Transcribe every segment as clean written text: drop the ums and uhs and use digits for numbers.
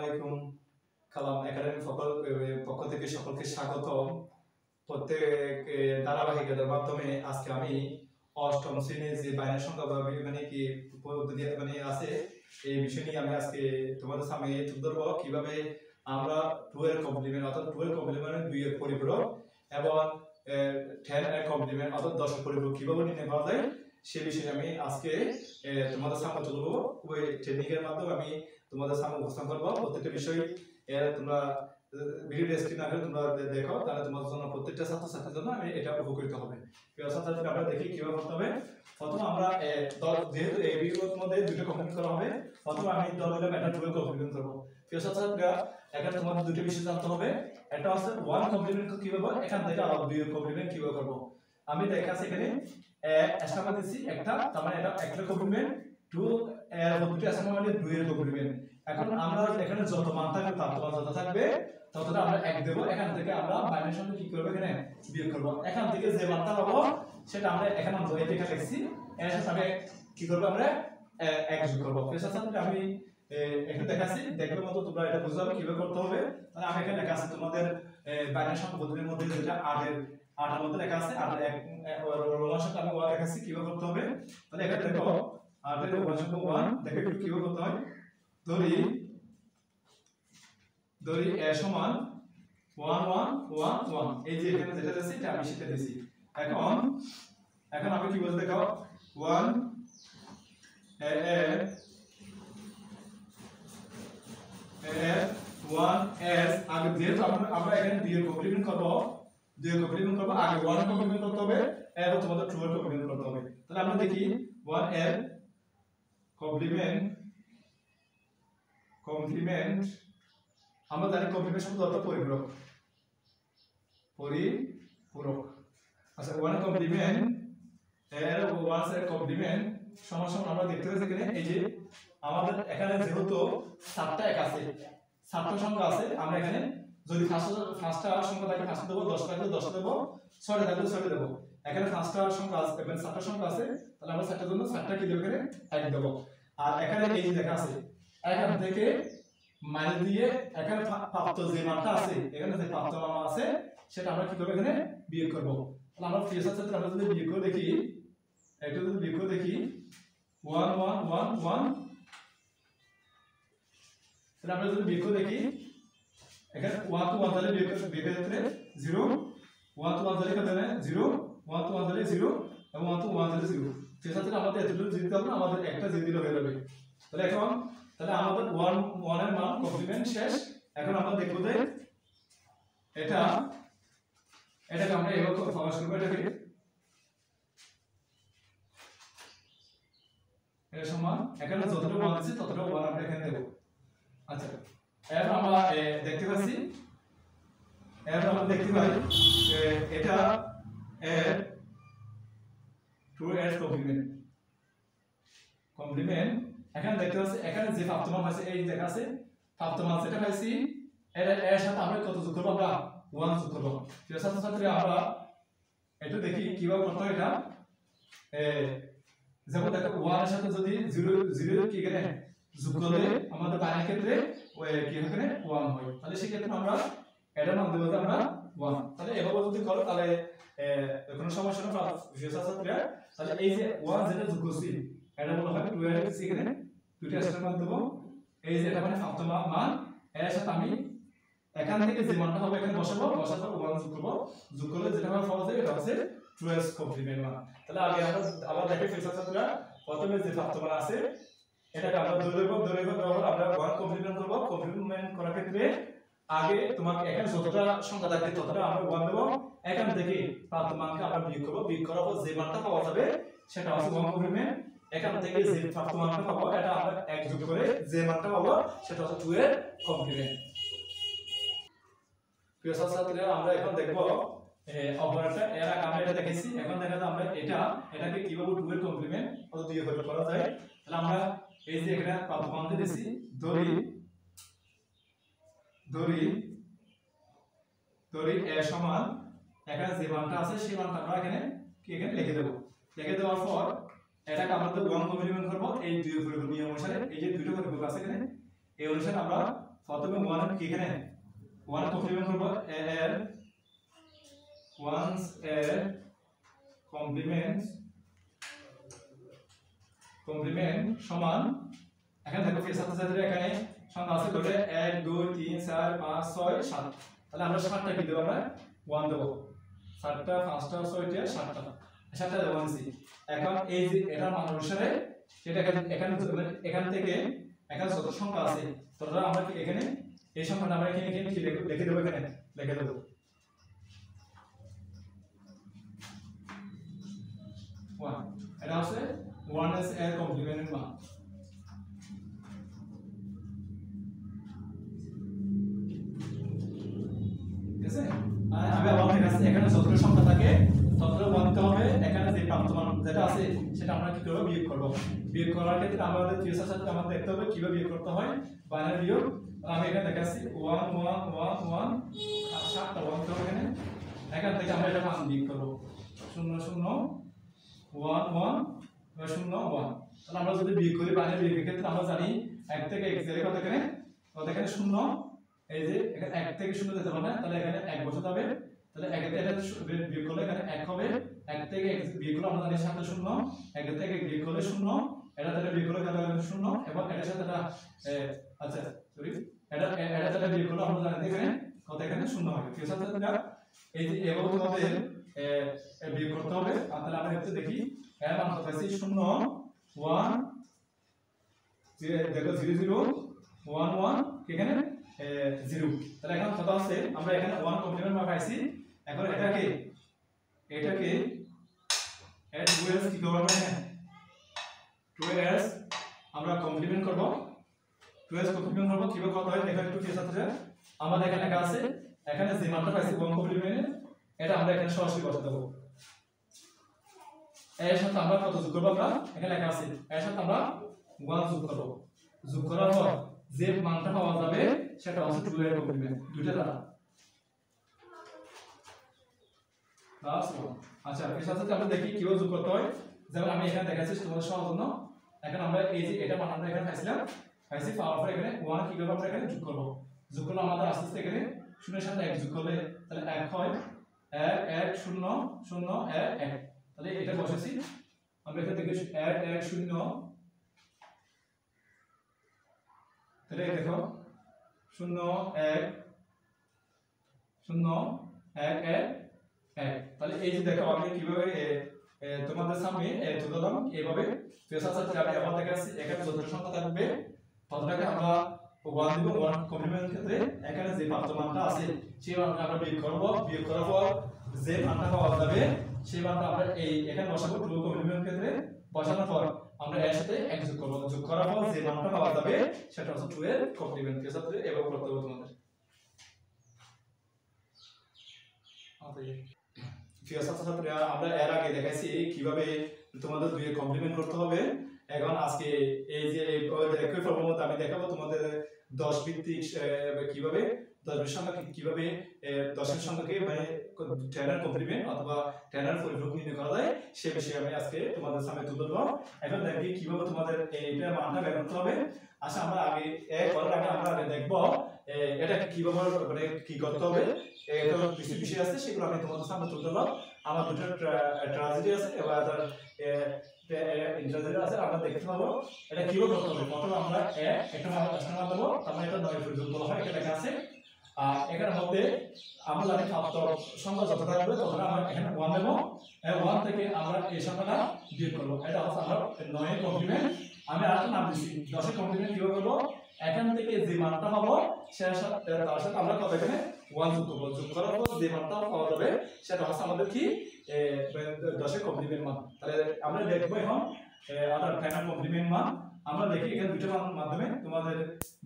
আলাইকুম। কালাম একাডেমির পক্ষ থেকে সকলকে স্বাগতম। প্রত্যেক ধারাবাহিকতার মাধ্যমে আজকে আমি অষ্টম শ্রেণীর যে বাইনারি সংখ্যা বা কি পদ্ধতি আছে এই বিষয় নিয়ে আমি আজকে তোমাদের সামনে তুলে ধরবো কিভাবে আমরা 2 এর কমপ্লিমেন্ট অর্থাৎ 2 এর কমপ্লিমেন্ট 2 এর পরিপূরক এবং 10 এর কমপ্লিমেন্ট অর্থাৎ 10 এর পরিপূরক কিভাবে নির্ণয় করা যায় সেই বিষয়ে আমি আজকে তোমাদের সামনে তুলে ধরবো। ওই টেকনিকের মাধ্যমে আমি তোমাদের সামনে উপস্থাপন করব প্রত্যেকটা বিষয়। তোমরা ভিডিও স্ক্রিন আগে তোমরা দেখো, তাহলে তোমাদের জন্য প্রত্যেকটা ছাত্রছাত্রীর জন্য আমি এটা উপকৃত হবে। প্রিয় ছাত্রছাত্রীরা, আমরা দেখি কিভাবে করতে হবে। প্রথমে আমরা যেহেতু এই ভিডিওর মধ্যে দুটো কমপ্লিট করা হবে, প্রথমে আমি দিলাম এটা 2 কমপ্লিট করব। প্রিয় ছাত্রছাত্রীরা, এখানে তোমাদের দুটো বিষয় জানতে হবে। একটা হচ্ছে 1 কমপ্লিমেন্ট কিভাবে, এখান থেকে আবার 2 কমপ্লিমেন্ট কিভাবে করব। আমি দেখাচ্ছি এখানে এস্টাবলিশ দিছি একটা, তার মানে এটা একটা কমপ্লিমেন্ট 2 এর দুটো এস্টাবলিশ মানে 2 এর কমপ্লিমেন্ট। এখন আমরা এখানে যত মান থাকবে তার মান যত থাকবে ততটা আমরা 1 দেব। এখান থেকে আমরা বাইনারি সংখ্যা কি করব, এখানে বিয়োগ করব। এখান থেকে যে মানটা পাবো সেটা আমরা এখানে আমরা এই লেখা লিখছি, এর সাথে আমি কি করব, আমরা 1 যোগ করব। এর সাথে আমি এখানে দেখাচ্ছি, দেখলে মতো তোমরা এটা বুঝতে হবে কিভাবে করতে হবে। মানে আমি এখানে লেখা আছে তোমাদের বাইনারি সংখ্যা পদ্ধতির মধ্যে যেটা 8 এর মধ্যে লেখা আছে, 8 এর রোমান সংখ্যা আমি 1 দেখাচ্ছি কিভাবে করতে হবে। তাহলে এখানে দেখো 8 এর রোমান সংখ্যা 1 দেখো একটু কিভাবে করতে হয়। ধরি a সমান 1 1 1 1, এই যে এখানে যেটা আছে এটা আমি সেটা দিছি। এখন আমি কি বলতে দেখো 1 a 1 s আগে যেহেতু আমরা এখানে 2 এর কমপ্লিমেন্ট করব, 2 এর কমপ্লিমেন্ট করব, আগে 1 এর কমপ্লিমেন্ট করতে হবে এবং তোমাদের 2 এর কমপ্লিমেন্ট করতে হবে। তাহলে আমরা দেখি 1 এর কমপ্লিমেন্ট আমরা জানি কমপ্লিমেন্ট শব্দ অর্থ পরিপূরক। আচ্ছা 1 এর কমপ্লিমেন্ট এর 1 এর কমপ্লিমেন্ট সমান আমরা দেখতে পাচ্ছি এখানে এই যে আমাদের এখানে যেহেতু 7টা এক আছে, 7টা সংখ্যা আছে, আমরা এখানে যদি ফার্স্টটা সংখ্যা থাকে 5 দেব, 10 থাকলে 10 দেব, 6টা থাকলে 6টা দেব। এখানে 5টা সংখ্যা আছে, এখানে 7টা সংখ্যা আছে, তাহলে আমরা 7টার জন্য 7টা কি দেব, এখানে 1 দেব। আর এখানে এই যে দেখা আছে এখান থেকে মাইনাস দিয়ে এখানে প্রাপ্ত যে মানটা আছে, এখানে যে প্রাপ্ত মান আছে সেটা আমরা কি করব, এখানে বিয়োগ করব। তাহলে আমরা প্রিয় ছাত্রছাত্রী আমরা যদি বিয়োগ করে দেখি, এটা যদি বিয়োগ করে দেখি 1 1 1 1, তাহলে আমরা যদি বিয়োগ করে দেখি এখানে 1 to 1 তাহলে বিয়োগ করতে 0, 1 to 1 তাহলে কত হবে 0, 1 to 1 তাহলে 0 এবং 1 to 1 তাহলে 0। প্রিয় ছাত্রছাত্রী, আমাদের এতটুকু জিনিস হবে না, আমাদের একটা জিনিস দিলে হয়ে যাবে। তাহলে তাহলে আমাদের 1 এর মান কমপ্লিমেন্ট শেষ। এখন আমরা দেখব যে এটাকে আমরা এভাবে প্রকাশ করব, এটাকে এর সমান এখানে যতটা মান আছে ততটা মান আমরা এখানে দেব। আচ্ছা এখন আমরা দেখতে পাচ্ছি, এটা এর 2 এর কমপ্লিমেন্ট এখানে দেখতে পাচ্ছি, এখানে যে প্রাপ্ত মান আছে এই দেখা আছে প্রাপ্ত মান সেটা পাইছি, এর সাথে আমরা কত যোগ করব, আমরা 1 যোগ করব। প্রিয় ছাত্রছাত্রীরা, আমরা একটু দেখি কিভাবে করতে হয় এটা। যেমন দেখো 1 এর সাথে যদি 0 কি করে যোগ করলে আমাদের বাইনারি ক্ষেত্রে কি হবে, 1 হয়। তাহলে সেই ক্ষেত্রে আমরা এটার মান দেব আমরা 1। তাহলে এভাবে যদি করো তাহলে কোনো সমস্যা না প্রিয় ছাত্রছাত্রীরা। তাহলে এই যে 1 যেটা যোগ করছি এটা বলা হয় 2 এর এখানে দুইটা এক্সট্রা মান দেব। এই যে এটা মানে প্রাপ্ত মান, এর সাথে আমি এখান থেকে যে মানটা হবে এখানে বসাবো, বসার পর 1 যোগ করব, যোগ করলে যেটা হবে পাওয়া যাবে এটা হচ্ছে 2 এর কমপ্লিমেন্ট মান। তাহলে আগে আমরা দেখি প্রিয় ছাত্রছাত্রীরা, প্রথমে যে প্রাপ্ত মান আছে এটাকে আমরা ধরে নেব, আমরা 1 কমপ্লিমেন্ট করব। কমপ্লিমেন্ট করার ক্ষেত্রে আগে তোমাকে এখানে যতটা সংখ্যা থাকবে ততটা আমরা 1 দেব, এখান থেকে প্রাপ্ত মানকে আমরা বিয়োগ করব, বিয়োগ করার পর যে মানটা পাওয়া যাবে সেটা হচ্ছে 1 কমপ্লিমেন্ট। এখান থেকে যে প্রাপ্ত মানটা পাবো এটা আমরা 1 যোগ করে যে মানটা পাবো সেটা হচ্ছে 2 এর কমপ্লিমেন্ট। প্রিয় ছাত্রছাত্রীরা, আমরা এখন দেখব অপারেটর। এর আগে আমরা এটা দেখেছি, এখন দেখা যায় আমরা এটাকে কিভাবে 2 এর কমপ্লিমেন্ট কত দিয়ে করা যায়। তাহলে আমরা এই যে এখানে প্রাপ্ত মান দিয়েছি, ধরি a সমান এখানে যে মানটা আছে সেই মানটা আমরা এখানে লিখে দেব। লিখে দেওয়ার পর এটাকে আমরা 1 কমপ্লিমেন্ট করব এই 2 এর পরিপূরক নিয়ম অনুসারে। এই যে দুটো পরিপূরক আছে এখানে, এই অনুসারে আমরা প্রথমে 1 কি এখানে 1 কমপ্লিমেন্ট করব এর 1 এর কমপ্লিমেন্ট সমান এখানে দেখো কি ছাত্রছাত্রীরা এখানে সংখ্যা আছে ধরে 1 2 3 4 5 6 7 তাহলে আমরা 7টা কি দেব আমরা 1 দেব 7টা 5টা 6টা 7টা দেব আনছি এখন এই যে এটা মান অনুসারে সেটা এখান থেকে এখানে যত সংখ্যা আছে ততটা আমরা কি এখানে এই সংখ্যাটা আমরা এখানে কি লিখে দেব এখানে লিখে দেব এটা হচ্ছে 1 এর কমপ্লিমেন্টের মান ঠিক আছে আমি আবার দেখাচ্ছি এখানে যতটা সংখ্যা থাকে ততটা 1 দিতে হবে এখানে যে প্রাপ্ত মান যেটা আছে সেটা আমরা কি করব বিয়োগ করার ক্ষেত্রে আমাদের ফিউচার সাথে আমাদের দেখতে হবে কিভাবে বিয়োগ করতে হয় বাইনারি বিয়োগ আমি এখানে দেখাচ্ছি 1 1 1 1 আর 7টা 1 দিতে হবে এখান থেকে আমরা এটা মান বিয়োগ করব 0 0 1 1 0 1 তাহলে আমরা যদি বিয়োগ করি বাইনারি বিয়োগের ক্ষেত্রে আমরা জানি 1 থেকে x এর কত এখানে 0 এই যে এখানে 1 থেকে 0 যেতে হবে না তাহলে এখানে 1 বসাতে হবে তাহলে 1 থেকে এটা বিয়োগ করলে এখানে 1 হবে 1 থেকে x বিয়োগ করলে আমরা জানি 7 0 1 থেকে বিয়োগ করলে 0 এটা থেকে বিয়োগ করলে কত হবে 0 এবং এটার সাথে এটা আচ্ছা সরি এটা থেকে বিয়োগ করলে আমরা জানি এখানে কত এখানে 0 হবে ঠিক আছে তাহলে এই যে এভাবে তোমাদের বিয়োগ করতে হবে তাহলে আমরা একটু দেখি এর মান কত আছে 0 1 দেখো 0 0 1 1 এখানে 0 তাহলে এখন কত আছে আমরা এখানে 1 কমপ্লিমেন্ট মান পাইছি এখন এটাকে এর 2s কি করব না 2s আমরা কমপ্লিমেন্ট করব 2s কমপ্লিমেন্ট করব কিভাবে কত হয় দেখো একটু কি সাথে আমাদের এখানে লেখা আছে এখানে যে মানটা পাইছি 1 কমপ্লিমেন্ট এটা আমরা এখানে সরাসরি বসাতে দেব এর সাথে আমরা কত যোগ করব আমরা এখানে লেখা আছে এর সাথে আমরা 1 যোগ করার পর যে মানটা পাওয়া যাবে সেটা হচ্ছে 2 এর কমপ্লিমেন্ট দুইটা দ্বারা প্লাস 1 আচ্ছা এর সাথে আমরা দেখি কিভাবে যোগ করতে হয় যেমন আমি এখানে দেখাচ্ছি তোমাদের সবার জন্য এখন আমরা এই যে এটা মান আমরা এখানে পাইছি পাওয়ার পর এখানে 1 কি করব আমরা এখানে যোগ করলে আমাদের আস্তে আস্তে এখানে 0 এর সাথে 1 যোগ করলে তাহলে 1 হয় 1 1 0 0 1 1 তাহলে এটা বসাচ্ছি আমরা এখানে দেখি 1 1 0 তাহলে দেখো 0 1 0 1 1 1 তাহলে এই যে দেখো আমি কিভাবে তোমাদের সামনে তুললাম এইভাবে ফিউচার সাথে আমি আবার দেখাচ্ছি এখানে যত সংখ্যা থাকবে ততটাকে আমরা 1 দিব 1 কমপ্লিমেন্ট ক্ষেত্রে এখানে যে প্রাপ্ত মানটা আছে সেই মানটা আমরা বিয়োগ করার পর যে মানটা পাওয়া যাবে সেই মানটা আমরা এই এখানে বসাবো 2 কমপ্লিমেন্ট ক্ষেত্রে বসানোর পর আমরা এর সাথে 1 যোগ করার পর যে মানটা পাওয়া যাবে সেটা হচ্ছে 2 এর কমপ্লিমেন্ট ক্ষেত্রে এভাবে করতে হবে তোমাদের ফিউচার ছাত্রছাত্রীরা আমরা এর আগে দেখাইছি কিভাবে তোমাদের 2 এর কমপ্লিমেন্ট করতে হবে এখন আজকে এই যে একই ফর্মুলা আমি দেখাবো তোমাদের 10 ভিত্তিক কিভাবে 10 এর সংখ্যা কিভাবে 10 এর সংখ্যাকে মানে 10 এর কমপ্লিমেন্ট অথবা 10 এর পরিপূরক নির্ণয় করা যায় সেই বিষয়ে আমি আজকে তোমাদের সামনে তুলে ধরব এখন দেখি কিভাবে তোমাদের এইটা মানটা বের করতে হবে আচ্ছা আমরা আগে করার আগে আমরা দেখব এটা কিভাবে মানে কি করতে হবে এটা কিছু বিষয় আছে সেগুলো আমি তোমাদের সামনে তুলে ধরব আমার দুটো ট্রাজেডি আছে এবং ইন্টারজেক্ট আছে আমরা দেখতে পাবো এটা কিভাবে করতে হবে প্রথমে আমরা একটা মান দেব তারপরে এটা 9 পর্যন্ত বলা হয় এটা লেখা আছে আর এখানের মধ্যে আমরা জানি প্রাপ্ত সংখ্যা যত থাকবে তখন আমরা এখানে 1 দেব 1 থেকে আমরা এই সংখ্যাটা বিয়োগ করব এটা হচ্ছে আমরা 9 এর কমপ্লিমেন্ট আমি আরেকটা নাম দিছি 10 এর কমপ্লিমেন্ট কিভাবে করব এখান থেকে যে মানটা পাবো তার সাথে আমরা কত এখানে 1 যোগ করব যোগ করার পর যে মানটা পাওয়া যাবে সেটা হচ্ছে আমাদের কি 10 এর কমপ্লিমেন্ট মান তাহলে আমরা দেখব এখন আদার ফাইনাল কমপ্লিমেন্ট মান আমরা দেখি এখানে দুটো মান মাধ্যমে তোমাদের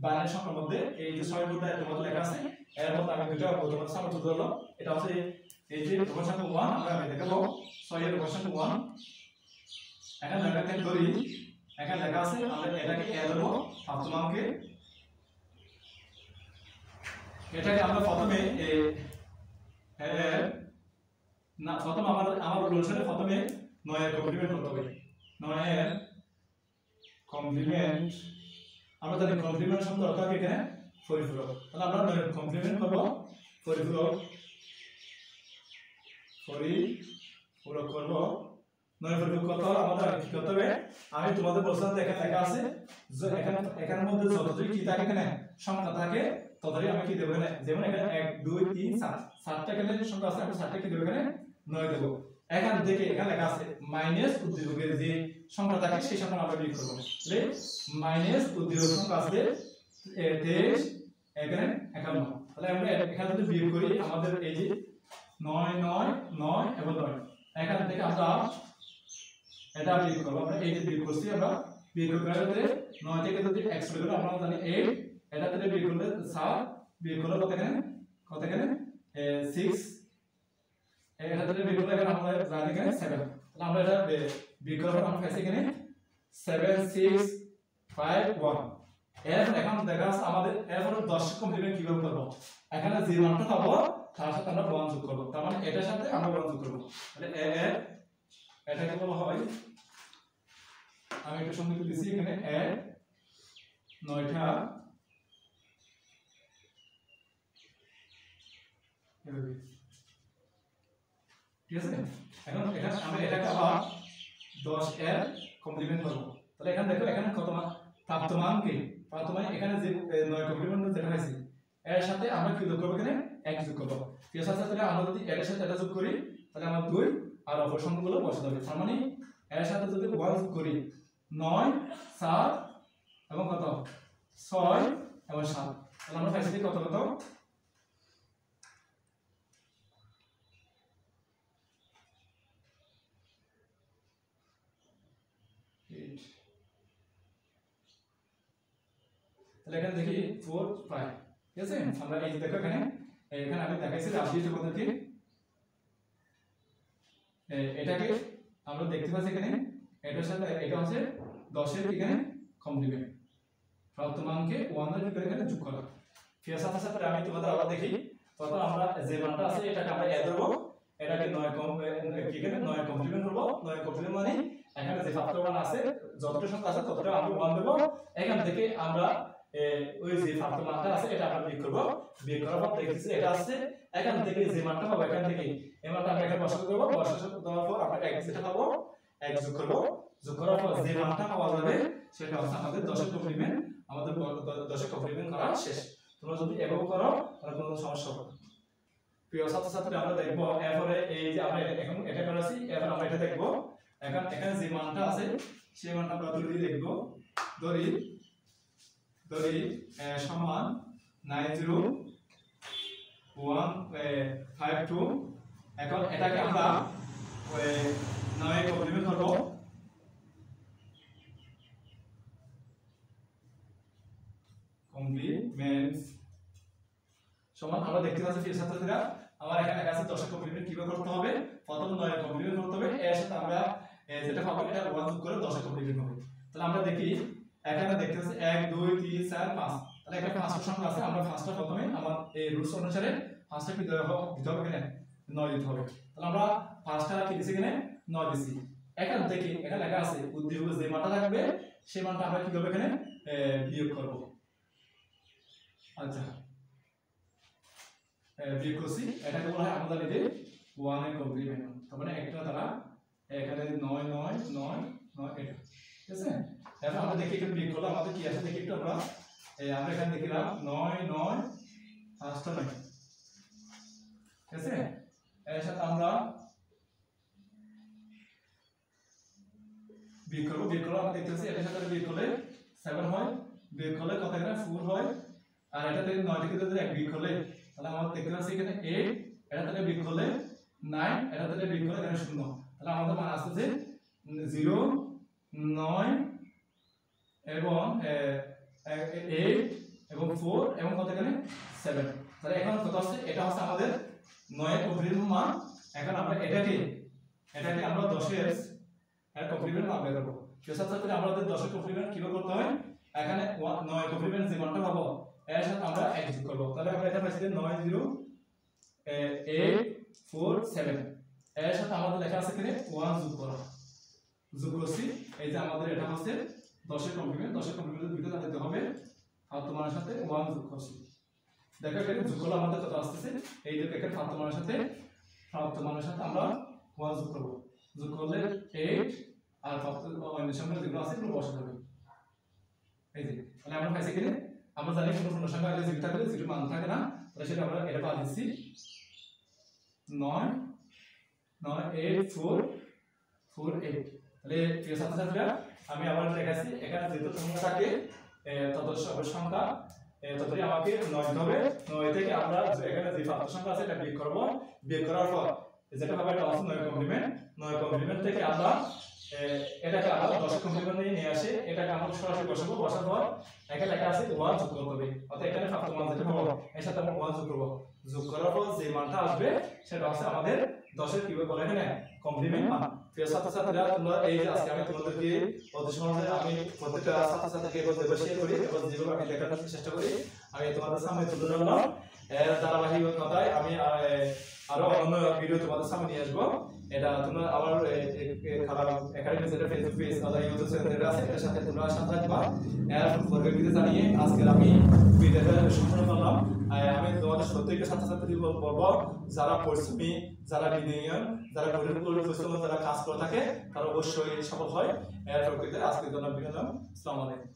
বাইনারি সংখ্যার মধ্যে এই যে 6 বোর্ডে তোমাদের লেখা আছে এর মধ্যে আমি দুটো তোমাদের সামনে তুলে ধরলাম এটা হচ্ছে এই যে প্রশ্ন 1 আমরা দেখাবো 6 এর প্রশ্ন 1 এখানে লেখা ধরি এখানে লেখা আছে আমরা এটাকে এ দেব প্রাপ্ত মানকে এটাকে আমরা প্রথমে না প্রথম আমার অনুসারে প্রথমে 9 এর কমপ্লিমেন্ট করতে হবে 9 এর কমপ্লিমেন্ট আমরা জানি কমপ্লিমেন্ট শব্দ অর্থ কি এখানে পরিপূরক। তাহলে আমরা 9 কমপ্লিমেন্ট করব পরিপূরক করব 9 পরিপূরক কত আমাদের কি করতে হবে আমি তোমাদের বলছিলাম এখানে লেখা আছে যে এখানের মধ্যে যতটুকু কি থাকে এখানে সংখ্যা থাকে ততই আমি কি দেব এখানে যেমন এখানে 1 2 3 7 7টা এখানে সংখ্যা আছে আমি 7টা কি দেব এখানে 9 দেব। এখান থেকে এখানে লেখা আছে মাইনাস উদ্দীপকের যে সংখ্যা থাকে সেই সংখ্যা আমরা বিয়োগ করব। তাহলে মাইনাস উদ্দীপক সংখ্যা আছে 23 এখানে 51। তাহলে আমরা এখানে যদি বিয়োগ করি আমাদের এই যে 9 9 9 এবং 9 এখান থেকে আমরা এটা বিয়োগ করব। আমরা এই যে বিয়োগ করছি আমরা বিয়োগ করতে 9 থেকে যদি x বের করলে আমরা জানি 8 এটা থেকে বিয়োগ করলে 7 বিয়োগ করলে কত এখানে 6 এটা থেকে বিয়োগ করলে আমরা জানি এখানে 7। তাহলে আমরা এটা বিয়োগ করার পর আমরা পাইছি এখানে 7 6 5 1। এরপর এখন দেখা যাচ্ছে আমাদের এরপর 10 কমপ্লিমেন্ট কিভাবে করব। এখানে যে মানটা পাবো তার সাথে আমরা 1 যোগ করব। তার মানে এটার সাথে আমরা 1 যোগ করব। তাহলে এটাকে বলা হয় আমি একটু সংক্ষিপ্ত দিছি এখানে 9টা ঠিক আছে। এখন আমরা এটাকে আবার 10 এর কমপ্লিমেন্ট করব। তাহলে এখানে দেখো এখানে কত মান প্রাপ্ত মান কি প্রাপ্ত মান এখানে যে 9 কমপ্লিমেন্ট যেটা হয়েছে এর সাথে আমরা কি যোগ করব এখানে 1 যোগ করব। ঠিক আছে। তাহলে আমরা যদি এর সাথে এটা যোগ করি তাহলে আমরা 2 আর অপর সংখ্যাগুলো বসাতে হবে। তার মানে এর সাথে যদি 1 যোগ করি 9 7 এবং কত 6 এবং 7 তাহলে আমরা পাইছি কত কত 8। তাহলে এখানে দেখি 4 5 ঠিক আছে। আমরা এই দেখো এখানে আমি দেখাইছি রাশির পদ্ধতি এটাকে আমরা দেখতে পাচ্ছি এখানে এটার সাথে এটা হচ্ছে 10 এর এখানে কমপ্লিমেন্ট প্রাপ্ত মানকে 1 এর ভিতরে এখানে যোগ করা। ঠিক আছে। তারপরে আমি তোমাদের আবার দেখি তখন আমরা যে মানটা আছে এটাকে আমরা এড করব এটাকে 9 কমপ্লিমেন্ট করব। 9 কমপ্লিমেন্ট মানে এখানে যে প্রাপ্ত মান আছে যতটা সংখ্যা আছে ততটা আমরা 1 দেব। এখান থেকে আমরা ওই যে প্রাপ্ত মানটা আছে এটা আমরা বিয়োগ করব। বিয়োগ করার পর দেখতেছি এটা আছে এখান থেকে যে মানটা পাবো এখান থেকে এই মানটা আমরা এখানে বসাতে দেব। বসাতে দেওয়ার পর আমরা x যেটা পাবো x যোগ করব। যোগ করার পর যে মানটা পাওয়া যাবে সেটা হচ্ছে আমাদের 10 এর কমপ্লিমেন্ট। আমাদের 10 এর কমপ্লিমেন্ট করা শেষ। তোমরা যদি এভাবে করো তাহলে কোনো সমস্যা হবে না। প্রিয় ছাত্রছাত্রী আমরা দেখব এরপরে এই যে আমরা এখন এটা করেছি এরপর আমরা এটা দেখব। এখন এখানে যে মানটা আছে সেই মানটা আমরা ধরি দেখব ধরি সমান 90152। এখন এটাকে আমরা 9 কমপ্লিমেন্ট করব। কমপ্লিমেন্ট সমান আমরা দেখতে পাচ্ছি প্রিয় ছাত্রছাত্রীরা আমার এখানে লেখা আছে 10 কমপ্লিমেন্ট কিভাবে করতে হবে। প্রথম 9 কমপ্লিমেন্ট করতে হবে এর সাথে আমরা যেটা পাবো এটা 1 যোগ করে 10 কমপ্লিমেন্ট হবে। তাহলে আমরা দেখি এখানে দেখতে পাচ্ছি 1 2 3 4 5। তাহলে এখানে 5টা সংখ্যা আছে আমরা 5টা প্রথমে আমার এই রুলস অনুসারে 5টা কি দিতে হবে এখানে 9 দিতে হবে। তাহলে আমরা 5টা কি দিছি এখানে 9 দিছি। এখান থেকে এখানে লেখা আছে উদ্দীপকে যে মানটা থাকবে সেই মানটা আমরা কি করব এখানে বিয়োগ করব। আচ্ছা বিয়োগ করছি এটাকে বলা হয় আমাদের এই 1 এর কমপ্লিমেন্ট। তার মানে একটা দ্বারা এখানে 9 9 9 9 এটা ঠিক আছে। এখন আমরা দেখি একটু বিয়োগ করলে আমাদের কি আছে দেখি একটু আমরা এখানে দেখলাম 9 9 5টা 9 ঠিক আছে। এর সাথে আমরা বিয়োগ করব। বিয়োগ করলে আমরা দেখতেছি এটার সাথে বিয়োগ করলে 7 হয়। বিয়োগ করলে কত এখানে 4 হয়। আর এটা থেকে 9 থেকে যদি 1 বিয়োগ করলে তাহলে আমরা দেখতে পাচ্ছি এখানে 8 এটা থেকে বিয়োগ করলে 9 এটা থেকে বিয়োগ করলে এখানে 0। তাহলে আমাদের মান আসছে যে 0 9 এবং 8 এবং 4 এবং কত এখানে 7। তাহলে এখন কত আছে এটা হচ্ছে আমাদের 9 এর কমপ্লিমেন্ট মান। এখন আমরা এটাকে আমরা 10 এর কমপ্লিমেন্ট মান বের করব। সেই সাথে আমরা 10 এর কমপ্লিমেন্ট কিভাবে করতে হয় এখানে 9 কমপ্লিমেন্ট যে মানটা পাবো এর সাথে আমরা 1 যোগ করব। তাহলে আমরা এটা পাইছি 9 0 8 4 7 এর সাথে আমাদের লেখা আছে এখানে 1 যোগ করা। যোগ করছি এই যে আমাদের এটা হচ্ছে 10 এর কমপ্লিমেন্ট। 10 এর কমপ্লিমেন্ট দুটো দিতে হবে প্রাপ্ত মানের সাথে 1 যোগ করছি। দেখো এখানে যোগ করলে আমাদের কত আসতেছে, এই যে এখানে প্রাপ্ত মানের সাথে আমরা 1 যোগ করব। যোগ করলে 8 আর প্রাপ্ত মানের সামনে যেগুলো আছে এগুলো বসাতে হবে। এই যে তাহলে আমরা পাইছি কিনে, আমরা জানি কোনো পূর্ণ সংখ্যা আগে জিরো থাকলে জিরো মান থাকে না, তাহলে সেটা আমরা এটা বাদ দিচ্ছি। 9 9 8 4 4 8। তাহলে প্রিয় ছাত্রছাত্রীরা আমি আবার দেখাচ্ছি, এখানে যেহেতু সংখ্যা থাকে তত সংখ্যা ততই আমাকে 9 হবে। 9 থেকে আমরা এখানে যে প্রাপ্ত সংখ্যা আছে এটা বিয়োগ করব। বিয়োগ করার পর যেটা হবে এটা আছে 9 কমপ্লিমেন্ট। 9 কমপ্লিমেন্ট থেকে আমরা এটাকে আবার 10 কমপ্লিমেন্ট নিয়ে আসে, এটাকে আমরা সরাসরি বসাবো। বসার পর এখানে লেখা আছে 1 যোগ করতে হবে, অর্থাৎ এখানে প্রাপ্ত মান যেটা হবে এর সাথে আমরা 1 যোগ করব। যোগ করার পর যে মানটা আসবে সেটা হচ্ছে আমাদের 10 এর কিভাবে বলে এখানে কমপ্লিমেন্ট মান। প্রিয় ছাত্রছাত্রীরা তোমরা এই যে আজকে আমি তোমাদেরকে অতি সহজে আমি প্রত্যেকটা ছাত্রছাত্রীকে শেয়ার করি এবং যেভাবে আমি দেখানোর চেষ্টা করি আমি তোমাদের সামনে তুলে ধরলাম। এর ধারাবাহিকতায় আমি আরো অন্য ভিডিও তোমাদের সামনে নিয়ে আসবো। এটা তোমরা আবার খালাম একাডেমি যেটা ফেসবুক পেজ অথবা ইউটিউব চ্যানেল আছে এর সাথে তোমরা সাথে থাকবা। এর পরবর্তীতে জানিয়ে আজকে আমি ভিডিওটা সম্পূর্ণ করলাম। আমি তোমাদের প্রত্যেকটা ছাত্রছাত্রী বলবো যারা পরিশ্রমী, যারা বিনিয়োগ, যারা পরিশ্রম, যারা কাজ করে থাকে তারা অবশ্যই সফল হয়। এর পরবর্তীতে আজকের জন্য বিনোদন। আসসালামু আলাইকুম।